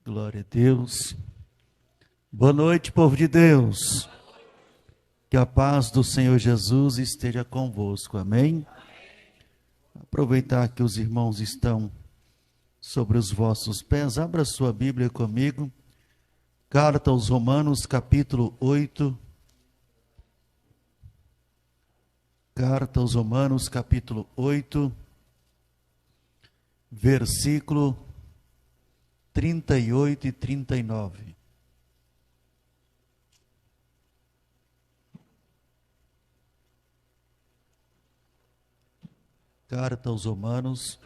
Glória a Deus. Boa noite, povo de Deus. Que a paz do Senhor Jesus esteja convosco. Amém? Aproveitar que os irmãos estão sobre os vossos pés, abra sua Bíblia comigo. Carta aos Romanos, capítulo 8. Carta aos Romanos, capítulo 8, versículo 38 e 39. Carta aos Romanos,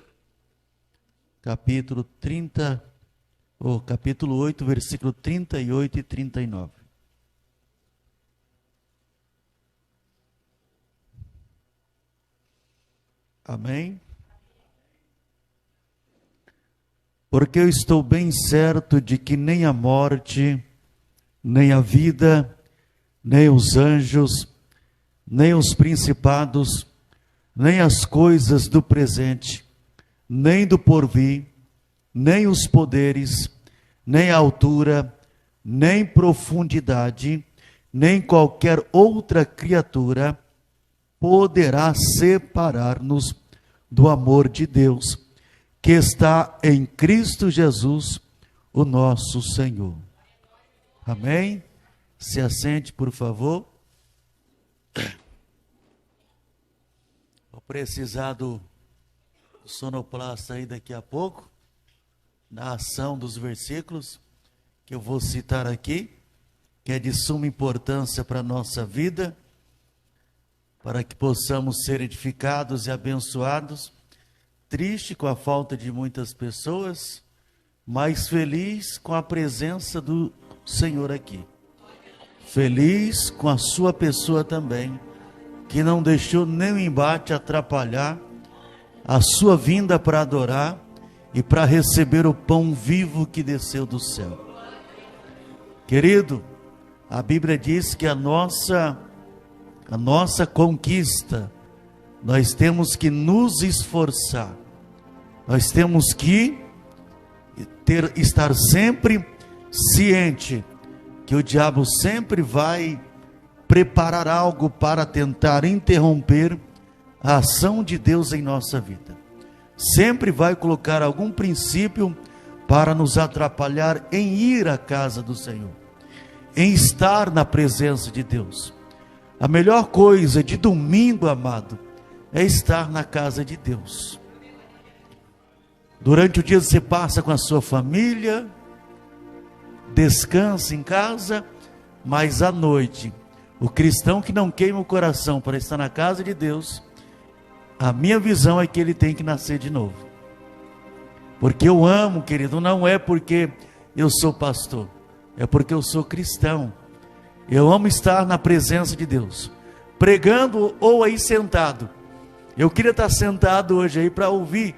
capítulo 8, versículo 38 e 39. Amém? Porque eu estou bem certo de que nem a morte, nem a vida, nem os anjos, nem os principados, nem as coisas do presente, nem do porvir, nem os poderes, nem a altura, nem profundidade, nem qualquer outra criatura poderá separar-nos do amor de Deus, que está em Cristo Jesus, o nosso Senhor. Amém? Se assente, por favor. Vou precisar do sonoplasta aí daqui a pouco, na ação dos versículos que eu vou citar aqui, que é de suma importância para a nossa vida, para que possamos ser edificados e abençoados. Triste com a falta de muitas pessoas, mas feliz com a presença do Senhor aqui. Feliz com a sua pessoa também, que não deixou nem o embate atrapalhar a sua vinda para adorar e para receber o pão vivo que desceu do céu. Querido, a Bíblia diz que a nossa conquista, nós temos que nos esforçar, nós temos que estar sempre ciente que o diabo sempre vai preparar algo para tentar interromper a ação de Deus em nossa vida. Sempre vai colocar algum princípio para nos atrapalhar em ir à casa do Senhor, em estar na presença de Deus. A melhor coisa de domingo, amado, é estar na casa de Deus. Durante o dia você passa com a sua família, descansa em casa, mas à noite, o cristão que não queima o coração para estar na casa de Deus, a minha visão é que ele tem que nascer de novo. Porque eu amo, querido, não é porque eu sou pastor, é porque eu sou cristão. Eu amo estar na presença de Deus, pregando ou aí sentado. Eu queria estar sentado hoje aí para ouvir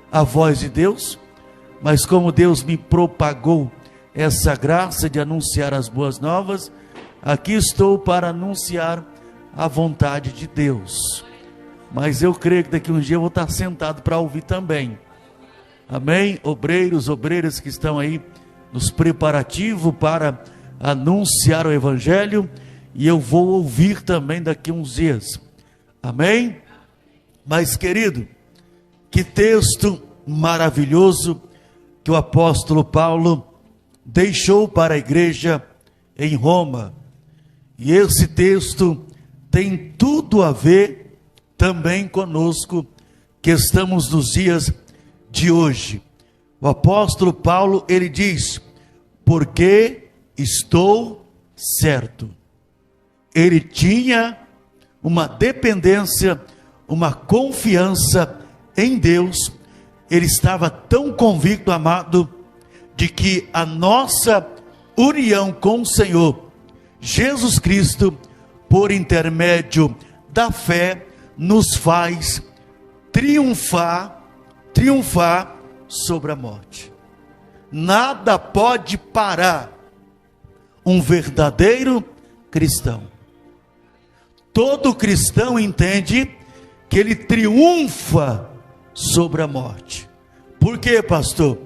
a voz de Deus, mas como Deus me propagou essa graça de anunciar as boas novas, aqui estou para anunciar a vontade de Deus. Mas eu creio que daqui a um dia eu vou estar sentado para ouvir também. Amém? Obreiros, obreiras que estão aí nos preparativos para anunciar o Evangelho, e eu vou ouvir também daqui a uns dias. Amém? Mas, querido, que texto maravilhoso que o apóstolo Paulo deixou para a igreja em Roma. E esse texto tem tudo a ver também conosco, que estamos nos dias de hoje. O apóstolo Paulo, ele diz: porque estou certo. Ele tinha uma dependência, uma confiança em Deus. Ele estava tão convicto, amado, de que a nossa união com o Senhor Jesus Cristo, por intermédio da fé, nos faz triunfar sobre a morte. Nada pode parar um verdadeiro cristão. Todo cristão entende que ele triunfa sobre a morte. Por quê, pastor?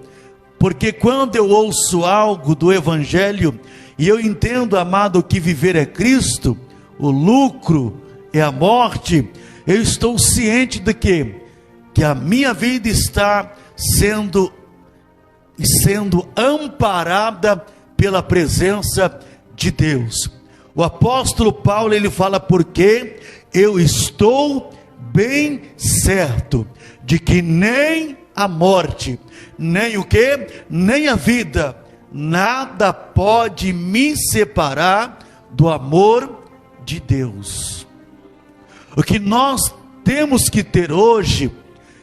Porque quando eu ouço algo do Evangelho, e eu entendo, amado, que viver é Cristo, o lucro é a morte, eu estou ciente de que a minha vida está sendo amparada pela presença de Deus. O apóstolo Paulo, ele fala: porque eu estou bem certo de que nem a morte, nem o que? Nem a vida, nada pode me separar do amor de Deus. O que nós temos que ter hoje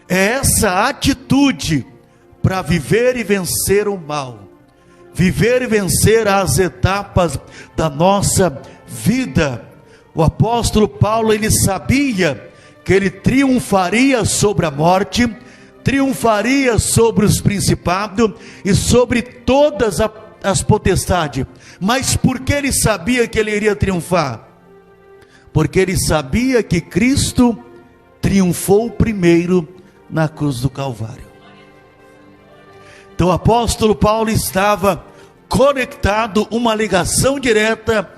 é essa atitude para viver e vencer o mal, viver e vencer as etapas da nossa vida. O apóstolo Paulo, ele sabia que ele triunfaria sobre a morte, triunfaria sobre os principados e sobre todas as potestades. Mas por que ele sabia que ele iria triunfar? Porque ele sabia que Cristo triunfou primeiro na cruz do Calvário. Então o apóstolo Paulo estava conectado, uma ligação direta,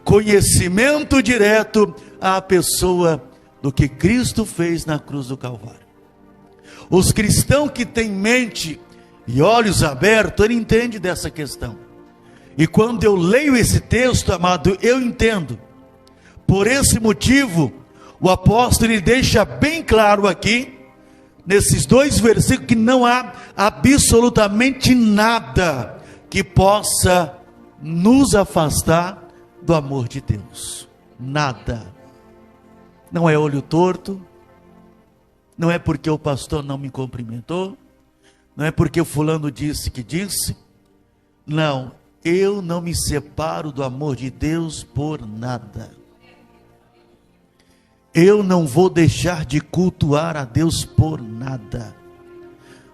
conhecimento direto à pessoa do que Cristo fez na cruz do Calvário. Os cristãos que têm mente e olhos abertos, ele entende dessa questão. E quando eu leio esse texto, amado, eu entendo. Por esse motivo, o apóstolo ele deixa bem claro aqui, nesses 2 versículos, que não há absolutamente nada que possa nos afastar do amor de Deus. Nada. Não é olho torto, não é porque o pastor não me cumprimentou, não é porque o fulano disse que disse. Não, eu não me separo do amor de Deus por nada. Eu não vou deixar de cultuar a Deus por nada.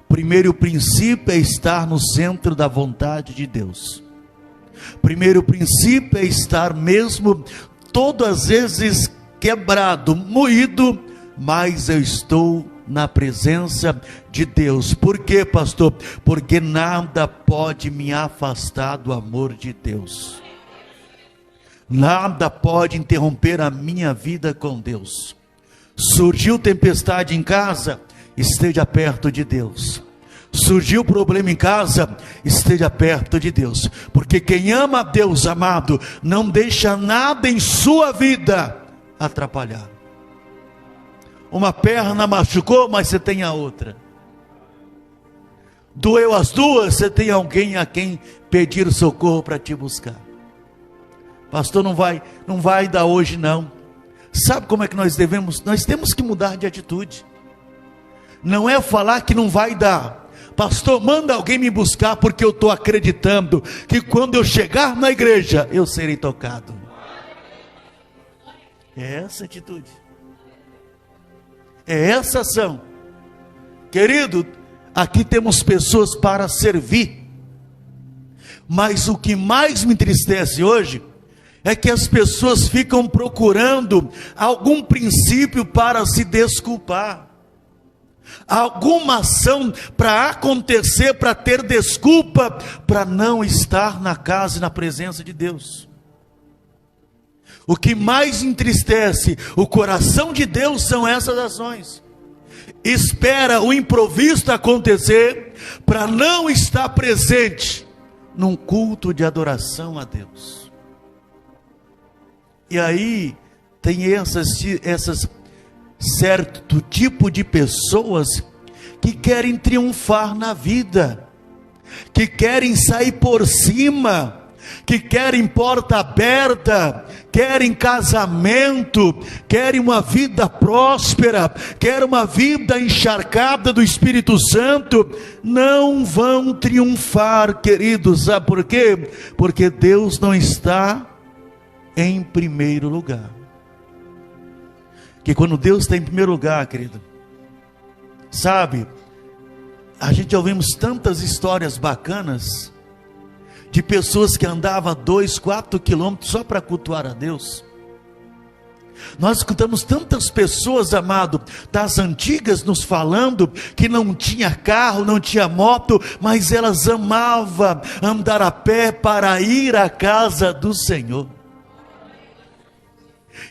Primeiro princípio é estar no centro da vontade de Deus. Primeiro princípio é estar mesmo todas as vezes quebrado, moído, mas eu estou na presença de Deus. Por quê, pastor? Porque nada pode me afastar do amor de Deus. Nada pode interromper a minha vida com Deus. Surgiu tempestade em casa, esteja perto de Deus. Surgiu problema em casa, esteja perto de Deus. Porque quem ama a Deus, amado, não deixa nada em sua vida atrapalhar. Uma perna machucou, mas você tem a outra. Doeu as duas, você tem alguém a quem pedir socorro para te buscar. Pastor, não vai dar hoje não. Sabe como é que nós temos que mudar de atitude. Não é falar que não vai dar. Pastor, manda alguém me buscar, porque eu estou acreditando que quando eu chegar na igreja, eu serei tocado. É essa atitude. É essa ação. Querido, aqui temos pessoas para servir. Mas o que mais me entristece hoje é que as pessoas ficam procurando algum princípio para se desculpar, alguma ação para acontecer, para ter desculpa, para não estar na casa e na presença de Deus. O que mais entristece o coração de Deus são essas ações. Espera o improviso acontecer para não estar presente num culto de adoração a Deus. E aí tem essas certo tipo de pessoas que querem triunfar na vida, que querem sair por cima, que querem porta aberta, querem casamento, querem uma vida próspera, querem uma vida encharcada do Espírito Santo. Não vão triunfar, queridos. Sabe por quê? Porque Deus não está em primeiro lugar. Que quando Deus está em primeiro lugar, querido, sabe, a gente ouvimos tantas histórias bacanas de pessoas que andavam 2, 4 quilômetros só para cultuar a Deus. Nós escutamos tantas pessoas, amado, das antigas nos falando que não tinha carro, não tinha moto, mas elas amavam andar a pé para ir à casa do Senhor.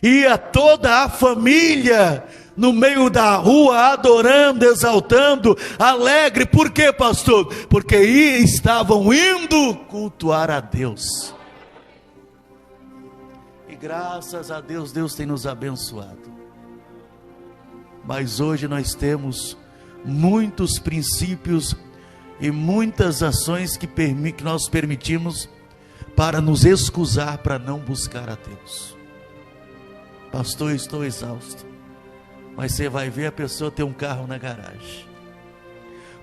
Ia toda a família no meio da rua, adorando, exaltando, alegre. Por quê, pastor? Porque estavam indo cultuar a Deus. E graças a Deus, Deus tem nos abençoado. Mas hoje nós temos muitos princípios e muitas ações que nós permitimos para nos excusar, para não buscar a Deus. Pastor, eu estou exausto. Mas você vai ver a pessoa ter um carro na garagem.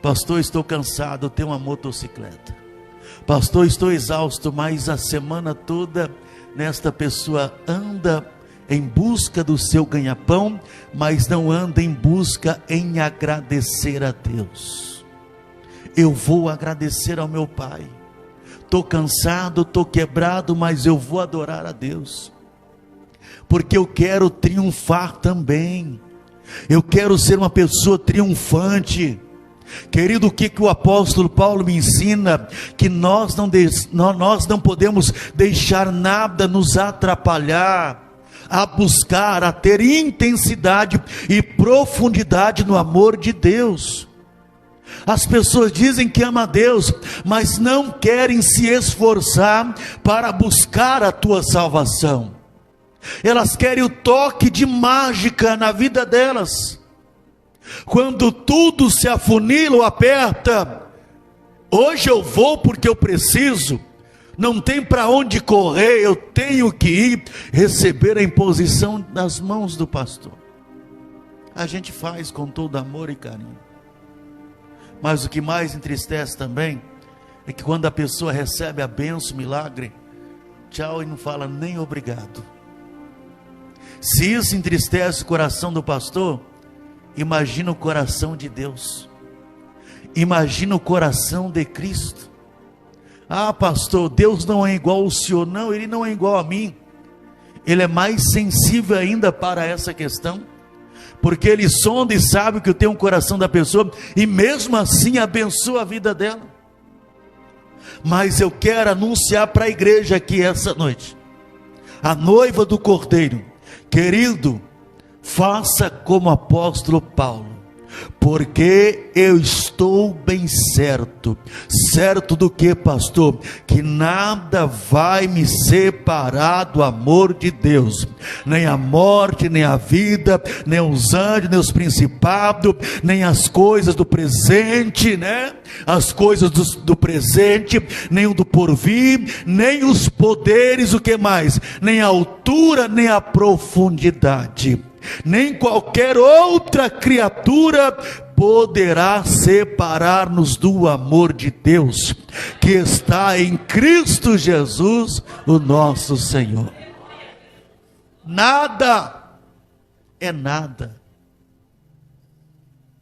Pastor, estou cansado, eu tenho uma motocicleta. Pastor, estou exausto, mas a semana toda nesta pessoa anda em busca do seu ganha-pão, mas não anda em busca em agradecer a Deus. Eu vou agradecer ao meu Pai. Estou cansado, estou quebrado, mas eu vou adorar a Deus, porque eu quero triunfar também. Eu quero ser uma pessoa triunfante. Querido, o que o apóstolo Paulo me ensina? Que nós não podemos deixar nada nos atrapalhar a buscar, a ter intensidade e profundidade no amor de Deus. As pessoas dizem que amam a Deus, mas não querem se esforçar para buscar a tua salvação. Elas querem o toque de mágica na vida delas. Quando tudo se afunila ou aperta, hoje eu vou porque eu preciso, não tem para onde correr, eu tenho que ir receber a imposição das mãos do pastor. A gente faz com todo amor e carinho, mas o que mais entristece também é que quando a pessoa recebe a bênção, o milagre, tchau, e não fala nem obrigado. Se isso entristece o coração do pastor, imagina o coração de Deus, imagina o coração de Cristo. Ah, pastor, Deus não é igual ao senhor. Não, Ele não é igual a mim. Ele é mais sensível ainda para essa questão, porque Ele sonda e sabe que eu tenho um coração da pessoa, e mesmo assim abençoa a vida dela. Mas eu quero anunciar para a igreja aqui essa noite, a noiva do Cordeiro. Querido, faça como o apóstolo Paulo, porque eu estou bem certo do que, pastor? Que nada vai me separar do amor de Deus, nem a morte, nem a vida, nem os anjos, nem os principados, nem as coisas do presente, né? As coisas do presente, nem o do porvir, nem os poderes, o que mais? Nem a altura, nem a profundidade, nem qualquer outra criatura poderá separar-nos do amor de Deus, que está em Cristo Jesus, o nosso Senhor. Nada é nada.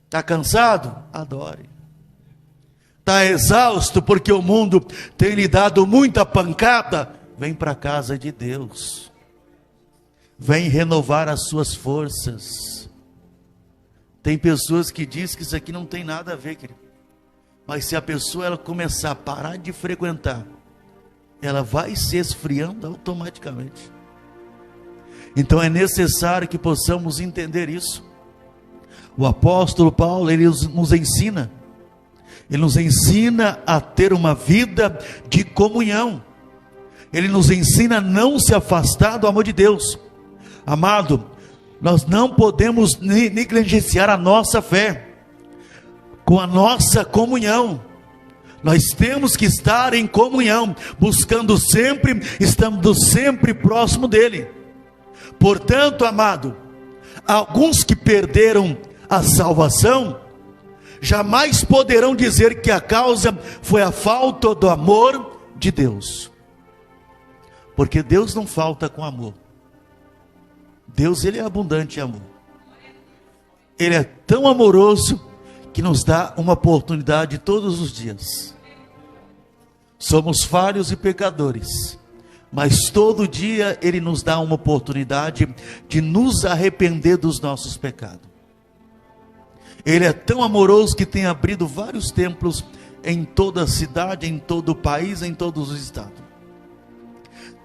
Está cansado? Adore. Está exausto porque o mundo tem lhe dado muita pancada? Vem para a casa de Deus. Vem renovar as suas forças. Tem pessoas que dizem que isso aqui não tem nada a ver, querido. Mas se a pessoa ela começar a parar de frequentar, ela vai se esfriando automaticamente. Então é necessário que possamos entender isso. O apóstolo Paulo, ele nos ensina. Ele nos ensina a ter uma vida de comunhão. Ele nos ensina a não se afastar do amor de Deus. Amado, nós não podemos negligenciar a nossa fé com a nossa comunhão. Nós temos que estar em comunhão, buscando sempre, estando sempre próximo dele. Portanto, amado, alguns que perderam a salvação jamais poderão dizer que a causa foi a falta do amor de Deus, porque Deus não falta com amor. Deus, ele é abundante em amor. Ele é tão amoroso que nos dá uma oportunidade todos os dias. Somos falhos e pecadores, mas todo dia Ele nos dá uma oportunidade de nos arrepender dos nossos pecados. Ele é tão amoroso que tem abrido vários templos em toda a cidade, em todo o país, em todos os estados.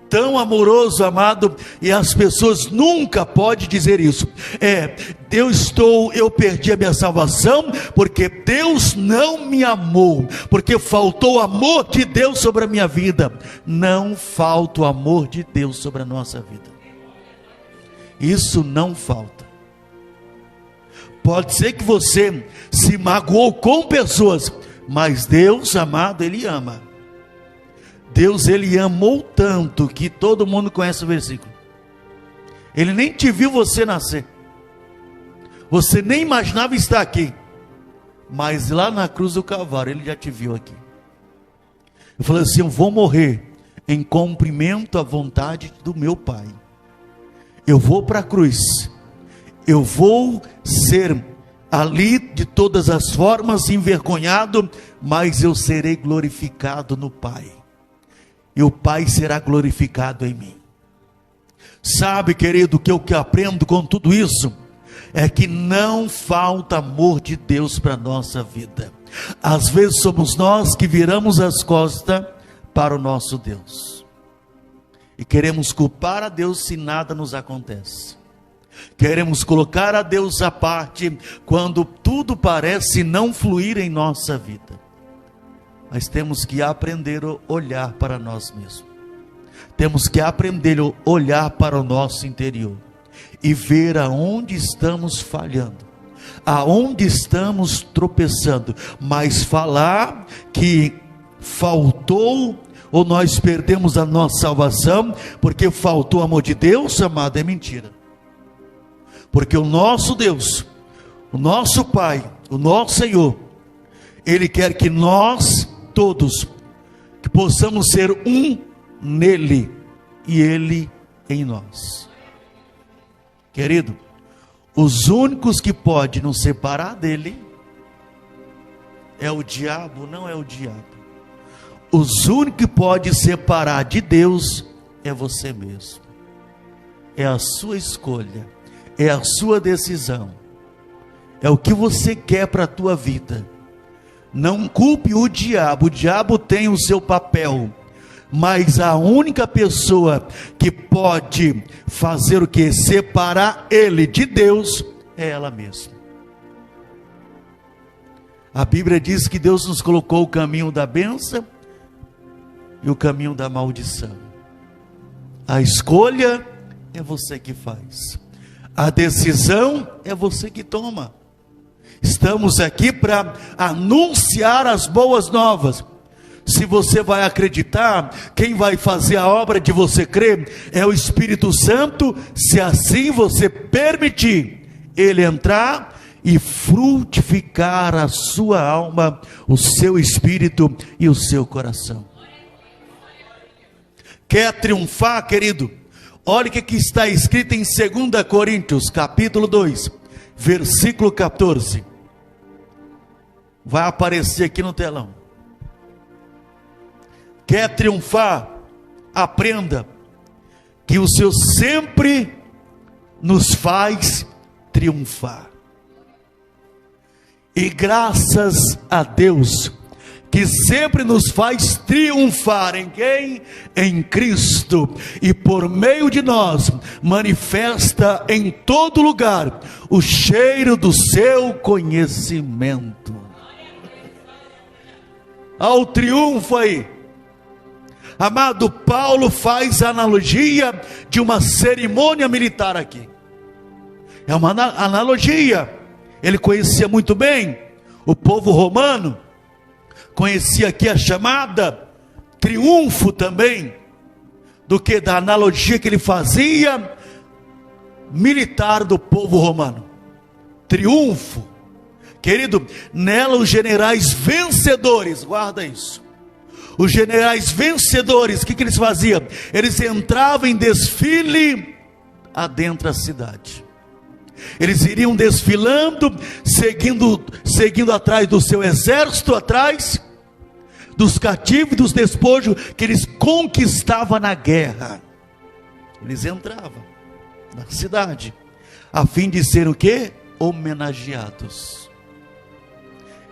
Tão amoroso, amado, e as pessoas nunca podem dizer isso. Eu perdi a minha salvação, porque Deus não me amou, porque faltou o amor de Deus sobre a minha vida. Não falta o amor de Deus sobre a nossa vida. Isso não falta. Pode ser que você se magoou com pessoas, mas Deus, amado, Ele ama. Deus, Ele amou tanto, que todo mundo conhece o versículo. Ele nem te viu você nascer. Você nem imaginava estar aqui. Mas lá na cruz do Calvário, Ele já te viu aqui. Eu falei assim: eu vou morrer em cumprimento à vontade do meu Pai. Eu vou para a cruz. Eu vou ser ali de todas as formas envergonhado, mas eu serei glorificado no Pai. E o Pai será glorificado em mim. Sabe, querido, que eu que aprendo com tudo isso é que não falta amor de Deus para a nossa vida. Às vezes somos nós que viramos as costas para o nosso Deus e queremos culpar a Deus se nada nos acontece. Queremos colocar a Deus à parte quando tudo parece não fluir em nossa vida. Mas temos que aprender a olhar para nós mesmos. Temos que aprender a olhar para o nosso interior e ver aonde estamos falhando, aonde estamos tropeçando. Mas falar que faltou ou nós perdemos a nossa salvação porque faltou o amor de Deus, amado, é mentira. Porque o nosso Deus, o nosso Pai, o nosso Senhor, Ele quer que nós todos que possamos ser um nele e Ele em nós. Querido, os únicos que podem nos separar dele é o diabo, não é o diabo. Os únicos que podem separar de Deus é você mesmo. É a sua escolha, é a sua decisão, é o que você quer para a tua vida. Não culpe o diabo tem o seu papel, mas a única pessoa que pode fazer o que? Separar ele de Deus, é ela mesma. A Bíblia diz que Deus nos colocou o caminho da bênção e o caminho da maldição. A escolha é você que faz, a decisão é você que toma. Estamos aqui para anunciar as boas novas. Se você vai acreditar, quem vai fazer a obra de você crer é o Espírito Santo, se assim você permitir Ele entrar e frutificar a sua alma, o seu espírito e o seu coração. Quer triunfar, querido? Olha o que está escrito em 2 Coríntios, capítulo 2, versículo 14. Vai aparecer aqui no telão. Quer triunfar? Aprenda que o Senhor sempre nos faz triunfar. E graças a Deus, que sempre nos faz triunfar em quem? Em Cristo. E por meio de nós, manifesta em todo lugar o cheiro do seu conhecimento. Ao triunfo aí. Amado, Paulo faz a analogia de uma cerimônia militar aqui. É uma analogia. Ele conhecia muito bem o povo romano. Conhecia aqui a chamada triunfo também, do que da analogia que ele fazia militar do povo romano. Triunfo, querido, nela os generais vencedores, guarda isso. Os generais vencedores, o que eles faziam? Eles entravam em desfile adentro da cidade. Eles iriam desfilando, seguindo atrás do seu exército atrás, dos cativos e dos despojos que eles conquistavam na guerra. Eles entravam na cidade, a fim de ser o quê? Homenageados.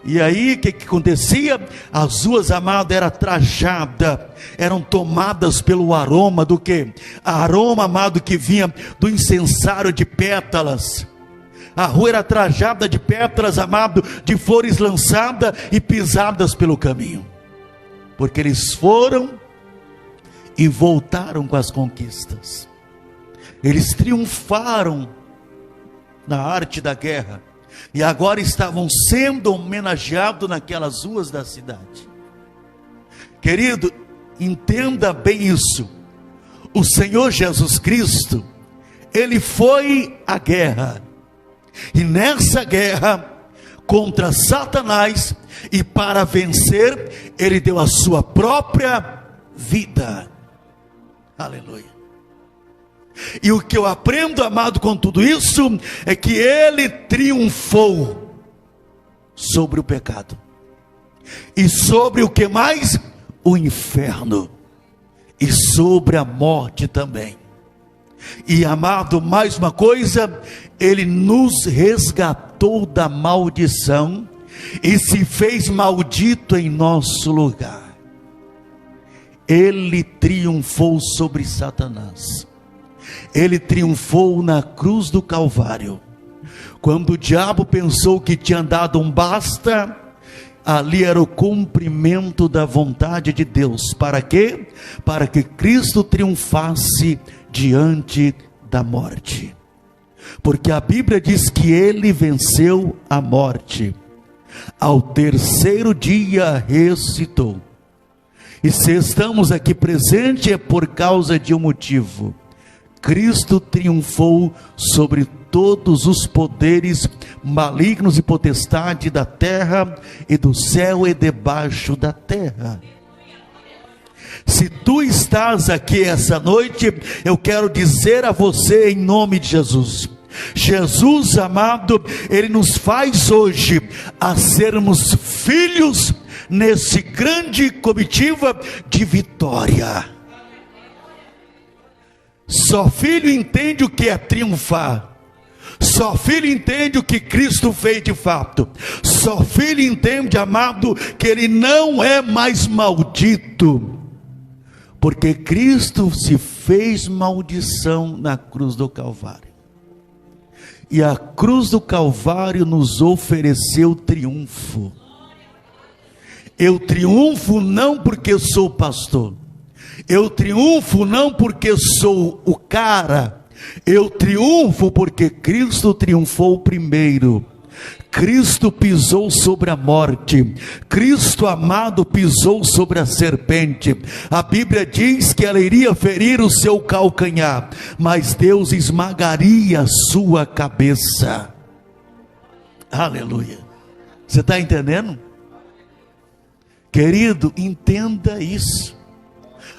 E aí o que acontecia? As ruas, amado, eram trajadas, eram tomadas pelo aroma do quê? Aroma, amado, que vinha do incensário de pétalas. A rua era trajada de pétalas, amado, de flores lançadas e pisadas pelo caminho, porque eles foram e voltaram com as conquistas. Eles triunfaram na arte da guerra, e agora estavam sendo homenageados naquelas ruas da cidade. Querido, entenda bem isso. O Senhor Jesus Cristo, Ele foi à guerra, e nessa guerra contra Satanás, e para vencer, Ele deu a sua própria vida. Aleluia. E o que eu aprendo, amado, com tudo isso, é que Ele triunfou sobre o pecado, e sobre o que mais? O inferno, e sobre a morte também. E, amado, mais uma coisa, Ele nos resgatou da maldição, e se fez maldito em nosso lugar. Ele triunfou sobre Satanás. Ele triunfou na cruz do Calvário. Quando o diabo pensou que tinha dado um basta, ali era o cumprimento da vontade de Deus. Para quê? Para que Cristo triunfasse diante da morte. Porque a Bíblia diz que Ele venceu a morte. Ao terceiro dia ressuscitou. E se estamos aqui presentes é por causa de um motivo. Cristo triunfou sobre todos os poderes malignos e potestade da terra e do céu e debaixo da terra. Se tu estás aqui essa noite, eu quero dizer a você em nome de Jesus. Jesus, amado, Ele nos faz hoje a sermos filhos nesse grande comitiva de vitória. Só filho entende o que é triunfar. Só filho entende o que Cristo fez de fato. Só filho entende, amado, que ele não é mais maldito, porque Cristo se fez maldição na cruz do Calvário. E a cruz do Calvário nos ofereceu triunfo. Eu triunfo não porque eu sou pastor. Eu triunfo não porque sou o cara. Eu triunfo porque Cristo triunfou primeiro. Cristo pisou sobre a morte. Cristo, amado, pisou sobre a serpente. A Bíblia diz que ela iria ferir o seu calcanhar, mas Deus esmagaria a sua cabeça. Aleluia. Você está entendendo? Querido, entenda isso.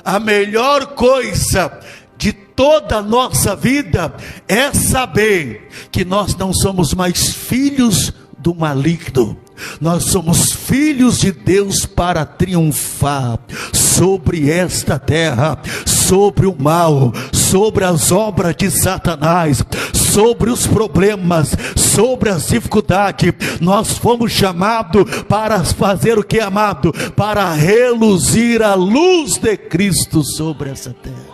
A melhor coisa de toda a nossa vida é saber que nós não somos mais filhos do maligno. Nós somos filhos de Deus para triunfar sobre esta terra, sobre o mal, sobre as obras de Satanás, sobre os problemas, sobre as dificuldades. Nós fomos chamados para fazer o que, amado? Para reluzir a luz de Cristo sobre essa terra.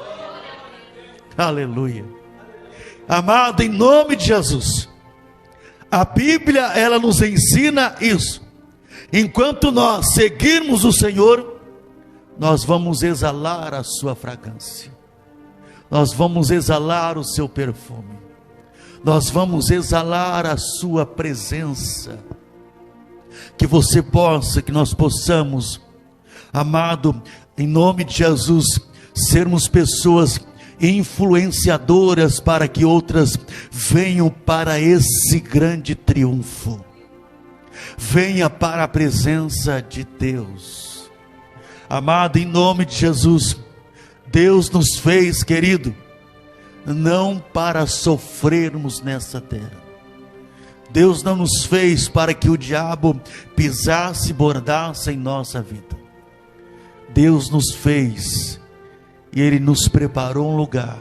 Aleluia. Amado, em nome de Jesus, a Bíblia, ela nos ensina isso. Enquanto nós seguirmos o Senhor, nós vamos exalar a sua fragrância, nós vamos exalar o seu perfume, nós vamos exalar a sua presença. Que você possa, que nós possamos, amado, em nome de Jesus, sermos pessoas influenciadoras para que outras venham para esse grande triunfo. Venha para a presença de Deus. Amado, em nome de Jesus, Deus nos fez, querido, não para sofrermos nessa terra. Deus não nos fez para que o diabo pisasse e bordasse em nossa vida. Deus nos fez e Ele nos preparou um lugar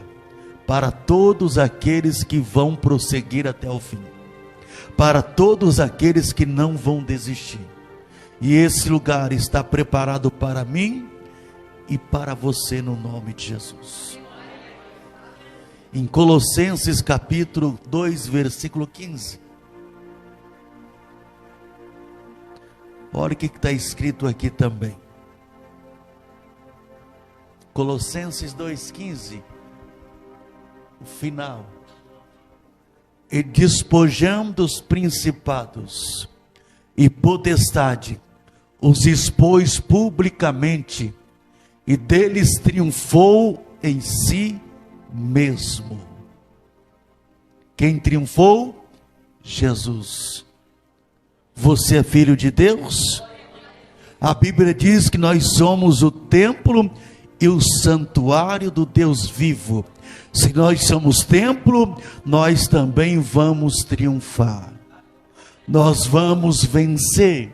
para todos aqueles que vão prosseguir até o fim, para todos aqueles que não vão desistir. E esse lugar está preparado para mim e para você, no nome de Jesus. Em Colossenses capítulo 2, versículo 15. Olha o que está escrito aqui também. Colossenses 2,15. O final. E despojando os principados e potestade, os expôs publicamente, e deles triunfou em si mesmo. Quem triunfou? Jesus. Você é filho de Deus? A Bíblia diz que nós somos o templo e o santuário do Deus vivo. Se nós somos templo, nós também vamos triunfar. Nós vamos vencer.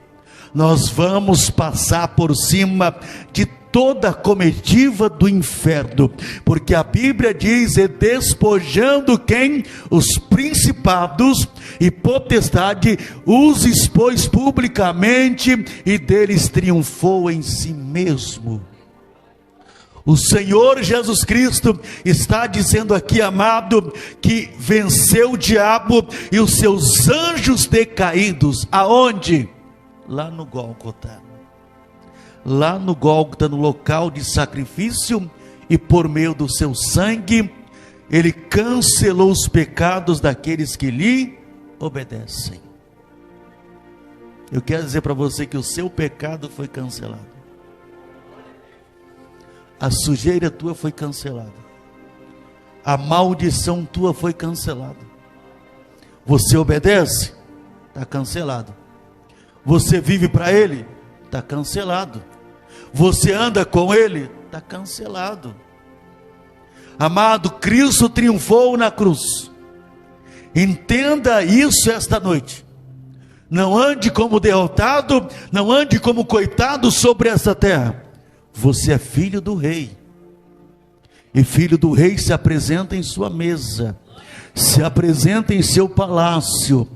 Nós vamos passar por cima de toda a comitiva do inferno, porque a Bíblia diz: e despojando quem? Os principados e potestade, os expôs publicamente, e deles triunfou em si mesmo. O Senhor Jesus Cristo está dizendo aqui, amado, que venceu o diabo e os seus anjos decaídos. Aonde? Lá no Gólgota. Lá no Gólgota, no local de sacrifício, e por meio do seu sangue, Ele cancelou os pecados daqueles que lhe obedecem. Eu quero dizer para você que o seu pecado foi cancelado. A sujeira tua foi cancelada. A maldição tua foi cancelada. Você obedece? Está cancelado. Você vive para Ele? Está cancelado. Você anda com Ele? Está cancelado. Amado, Cristo triunfou na cruz. Entenda isso esta noite. Não ande como derrotado, não ande como coitado sobre essa terra. Você é filho do rei. E filho do rei se apresenta em sua mesa, se apresenta em seu palácio.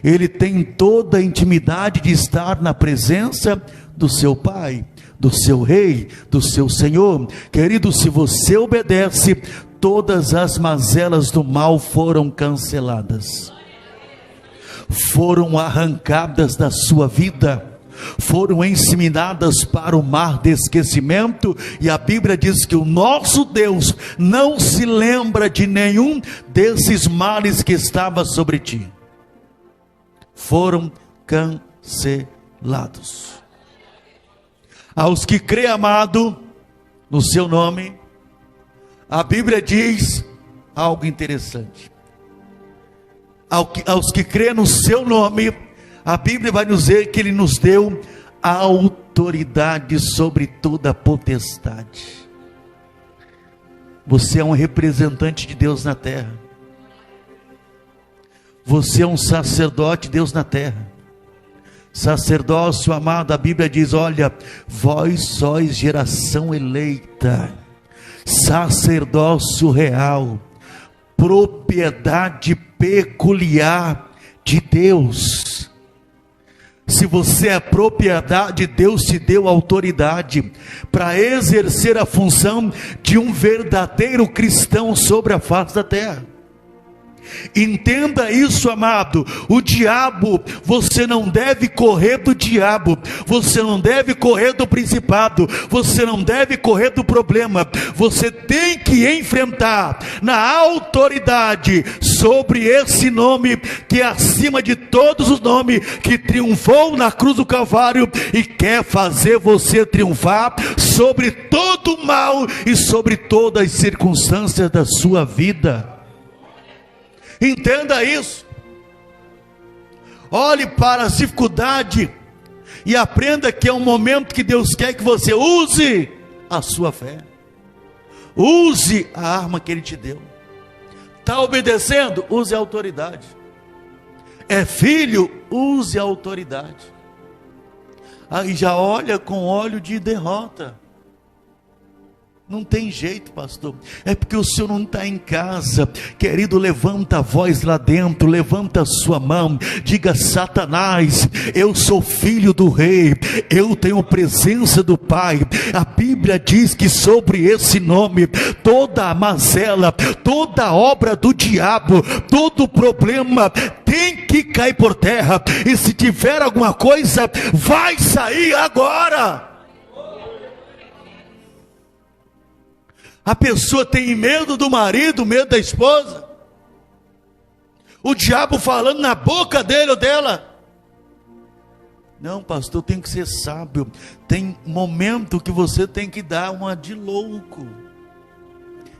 Ele tem toda a intimidade de estar na presença do seu Pai, do seu Rei, do seu Senhor. Querido, se você obedece, todas as mazelas do mal foram canceladas, foram arrancadas da sua vida, foram enseminadas para o mar de esquecimento. E a Bíblia diz que o nosso Deus não se lembra de nenhum desses males que estava sobre ti. Foram cancelados. Aos que crê, amado, no seu nome, a Bíblia diz algo interessante. Aos que crê no seu nome, a Bíblia vai nos dizer que Ele nos deu a autoridade sobre toda a potestade. Você é um representante de Deus na terra. Você é um sacerdote de Deus na terra. Sacerdócio, amado, a Bíblia diz: olha, vós sois geração eleita, sacerdócio real, propriedade peculiar de Deus. Se você é propriedade, Deus te deu autoridade para exercer a função de um verdadeiro cristão sobre a face da terra. Entenda isso, amado. O diabo, você não deve correr do diabo, você não deve correr do principado, você não deve correr do problema. Você tem que enfrentar na autoridade sobre esse nome que é acima de todos os nomes, que triunfou na cruz do Calvário e quer fazer você triunfar sobre todo o mal e sobre todas as circunstâncias da sua vida. Entenda isso. Olhe para as dificuldades e aprenda que é um momento que Deus quer que você use a sua fé, use a arma que Ele te deu. Está obedecendo? Use a autoridade. É filho? Use a autoridade. Aí já olha com olho de derrota. Não tem jeito, pastor. É porque o senhor não está em casa. Querido, levanta a voz lá dentro, levanta a sua mão, diga: Satanás, eu sou filho do rei, eu tenho presença do Pai. A Bíblia diz que sobre esse nome, toda a mazela, toda a obra do diabo, todo problema tem que cair por terra. E se tiver alguma coisa, vai sair agora. A pessoa tem medo do marido, medo da esposa. O diabo falando na boca dele ou dela. Não, pastor, tem que ser sábio. Tem momento que você tem que dar uma de louco.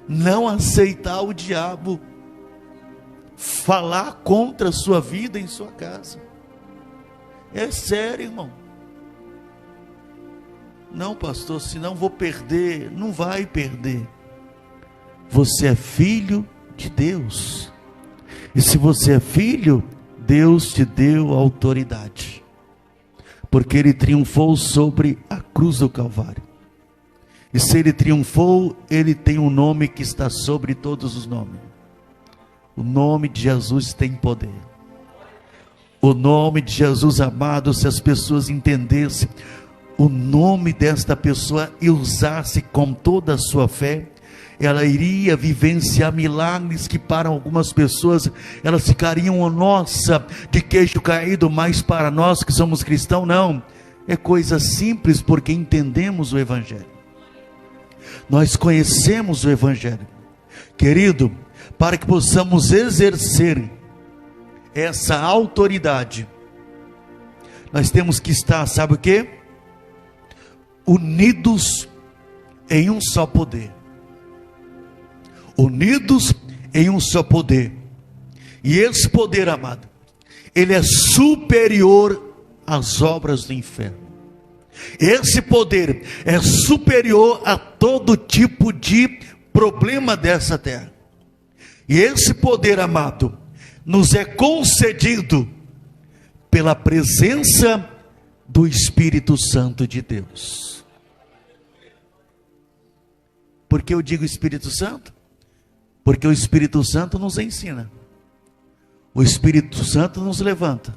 Não aceitar o diabo falar contra a sua vida em sua casa. É sério, irmão. Não, pastor, senão vou perder. Não vai perder. Você é filho de Deus. E se você é filho, Deus te deu autoridade. Porque Ele triunfou sobre a cruz do Calvário. E se Ele triunfou, Ele tem um nome que está sobre todos os nomes. O nome de Jesus tem poder. O nome de Jesus, amado, se as pessoas entendessem o nome desta pessoa e usasse com toda a sua fé, ela iria vivenciar milagres que para algumas pessoas elas ficariam, nossa, de queixo caído, mas para nós que somos cristãos, não, é coisa simples, porque entendemos o Evangelho, nós conhecemos o Evangelho. Querido, para que possamos exercer essa autoridade, nós temos que estar, sabe o que? Unidos em um só poder. Unidos em um só poder. E esse poder, amado, ele é superior às obras do inferno. Esse poder é superior a todo tipo de problema dessa terra. E esse poder, amado, nos é concedido pela presença do Espírito Santo de Deus. Por que eu digo Espírito Santo? Porque o Espírito Santo nos ensina. O Espírito Santo nos levanta.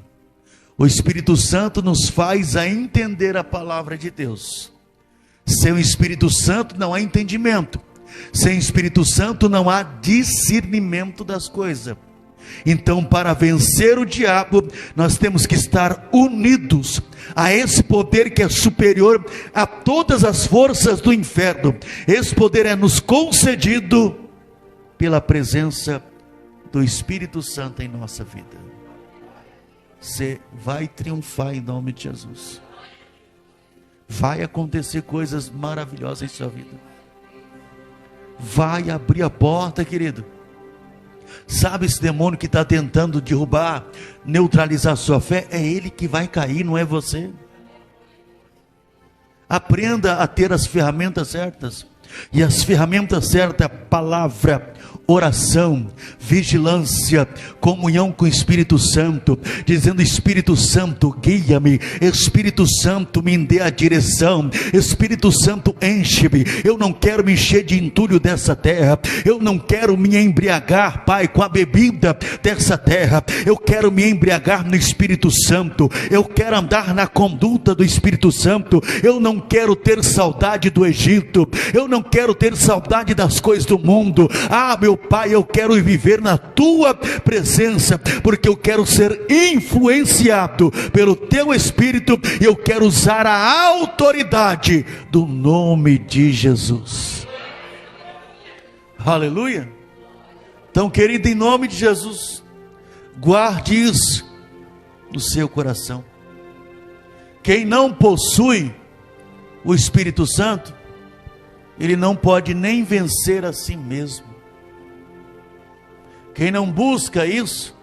O Espírito Santo nos faz a entender a palavra de Deus. Sem o Espírito Santo não há entendimento. Sem o Espírito Santo não há discernimento das coisas. Então, para vencer o diabo, nós temos que estar unidos a esse poder que é superior a todas as forças do inferno. Esse poder é nos concedido pela presença do Espírito Santo em nossa vida. Você vai triunfar em nome de Jesus. Vai acontecer coisas maravilhosas em sua vida. Vai abrir a porta, querido. Sabe esse demônio que está tentando derrubar, neutralizar a sua fé? É ele que vai cair, não é você. Aprenda a ter as ferramentas certas. E as ferramentas certas, palavra, oração, vigilância, comunhão com o Espírito Santo, dizendo: Espírito Santo, guia-me, Espírito Santo, me dê a direção, Espírito Santo, enche-me. Eu não quero me encher de entulho dessa terra, eu não quero me embriagar, Pai, com a bebida dessa terra, eu quero me embriagar no Espírito Santo, eu quero andar na conduta do Espírito Santo, eu não quero ter saudade do Egito, eu não quero ter saudade das coisas do mundo. Ah, meu Pai, eu quero viver na tua presença, porque eu quero ser influenciado pelo teu Espírito, e eu quero usar a autoridade do nome de Jesus. Aleluia. Então, querido, em nome de Jesus, guarde isso no seu coração. Quem não possui o Espírito Santo, ele não pode nem vencer a si mesmo. Quem não busca isso,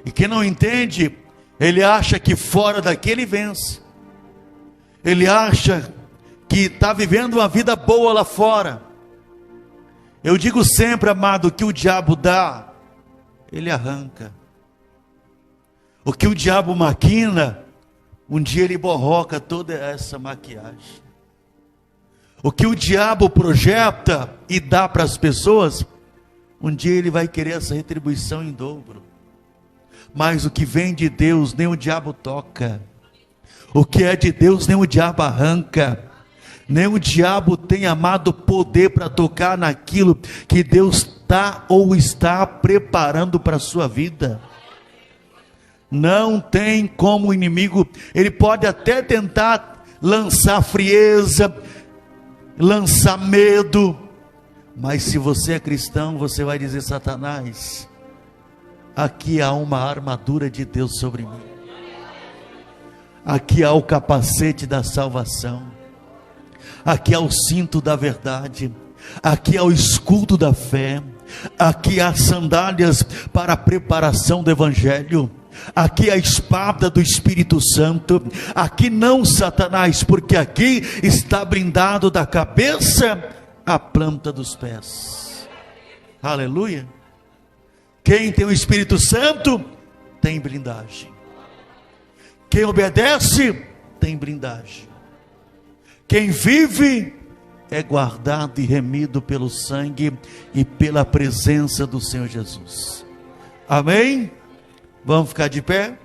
e quem não entende, ele acha que fora daqui ele vence. Ele acha que está vivendo uma vida boa lá fora. Eu digo sempre, amado, que o diabo dá, ele arranca. O que o diabo maquina, um dia ele borroca toda essa maquiagem. O que o diabo projeta e dá para as pessoas, um dia ele vai querer essa retribuição em dobro. Mas o que vem de Deus, nem o diabo toca. O que é de Deus, nem o diabo arranca. Nem o diabo tem, amado, poder para tocar naquilo que Deus está ou está preparando para a sua vida. Não tem como o inimigo, ele pode até tentar lançar frieza, lançar medo, mas se você é cristão, você vai dizer: Satanás, aqui há uma armadura de Deus sobre mim, aqui há o capacete da salvação, aqui há o cinto da verdade, aqui há o escudo da fé, aqui há sandálias para a preparação do evangelho, aqui a espada do Espírito Santo. Aqui não, Satanás, porque aqui está blindado da cabeça à planta dos pés. Aleluia. Quem tem o Espírito Santo tem blindagem. Quem obedece tem blindagem. Quem vive é guardado e remido pelo sangue e pela presença do Senhor Jesus. Amém? Vamos ficar de pé?